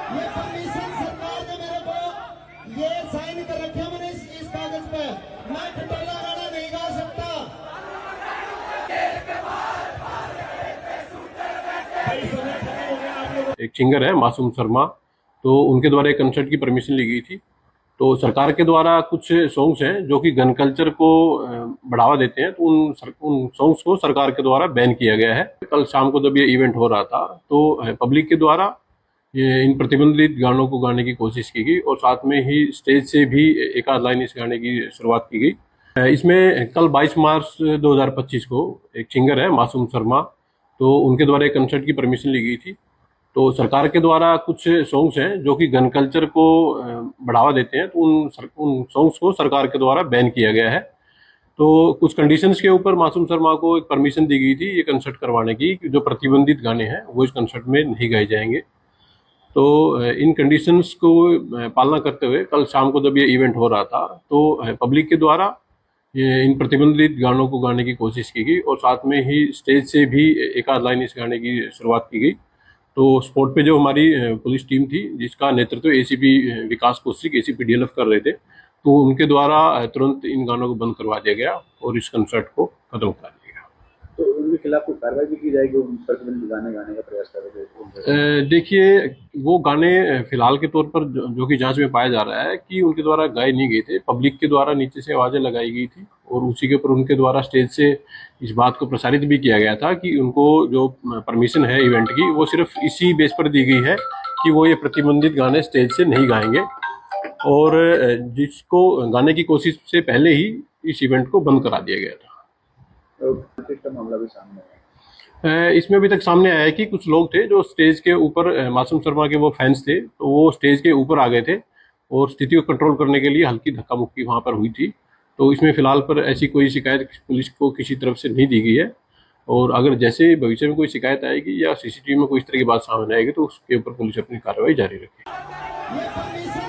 ये परमिशन सरकार ने मेरे को ये साइन कर रखे हैं मैंने इस कागज पे। मैं खटोला गाना नहीं गा सकता। एक सिंगर है मासूम शर्मा, तो उनके द्वारा एक कंसर्ट की परमिशन ली गई थी। तो सरकार के द्वारा कुछ सॉन्ग्स हैं जो कि गन कल्चर को बढ़ावा देते हैं, तो उन सॉन्ग्स को सरकार के द्वारा बैन किया गया है। कल शाम को जब ये इवेंट हो रहा था तो पब्लिक के द्वारा ये इन प्रतिबंधित गानों को गाने की कोशिश की गई और साथ में ही स्टेज से भी एक आध लाइन इस गाने की शुरुआत की गई। इसमें कल 22 मार्च 2025 को एक सिंगर है मासूम शर्मा, तो उनके द्वारा एक कंसर्ट की परमिशन ली गई थी। तो सरकार के द्वारा कुछ सॉन्ग्स हैं जो कि गन कल्चर को बढ़ावा देते हैं, तो उन सॉन्ग्स को सरकार के द्वारा बैन किया गया है। तो कुछ कंडीशंस के ऊपर मासूम शर्मा को एक परमिशन दी गई थी ये कंसर्ट करवाने की, कि जो प्रतिबंधित गाने हैं वो इस कंसर्ट में नहीं गाए जाएंगे। तो इन कंडीशंस को पालना करते हुए कल शाम को जब ये इवेंट हो रहा था तो पब्लिक के द्वारा ये इन प्रतिबंधित गानों को गाने की कोशिश की गई और साथ में ही स्टेज से भी एक आध लाइन इस गाने की शुरुआत की गई। तो स्पॉट पे जो हमारी पुलिस टीम थी जिसका नेतृत्व एसीपी विकास कौशिक एसीपी डीएलएफ कर रहे थे, तो उनके द्वारा तुरंत इन गानों को बंद करवा दिया गया और इस कंसर्ट को खत्म कर दिया गया। तो उनके खिलाफ कोई कार्रवाई भी की जाएगी? उन प्रतिबंधित गाने गाने का प्रयास कर रहे थे? देखिए, वो गाने फिलहाल के तौर पर जो कि जांच में पाया जा रहा है कि उनके द्वारा गाए नहीं गए थे, पब्लिक के द्वारा नीचे से आवाज़ें लगाई गई थी और उसी के ऊपर उनके द्वारा स्टेज से इस बात को प्रसारित भी किया गया था कि उनको जो परमिशन है इवेंट की वो सिर्फ इसी बेस पर दी गई है कि वो ये प्रतिबंधित गाने स्टेज से नहीं गाएंगे, और जिसको गाने की कोशिश से पहले ही इस इवेंट को बंद करा दिया गया था। तो मामला भी सामने है। इसमें अभी तक सामने आया है कि कुछ लोग थे जो स्टेज के ऊपर, मासूम शर्मा के वो फैंस थे, तो वो स्टेज के ऊपर आ गए थे और स्थिति को कंट्रोल करने के लिए हल्की धक्का मुक्की वहाँ पर हुई थी। तो इसमें फिलहाल पर ऐसी कोई शिकायत पुलिस को किसी तरफ से नहीं दी गई है, और अगर जैसे भविष्य में कोई शिकायत आएगी या सीसीटीवी में कोई इस तरह की बात सामने आएगी तो उसके ऊपर पुलिस अपनी कार्रवाई जारी रखेगी।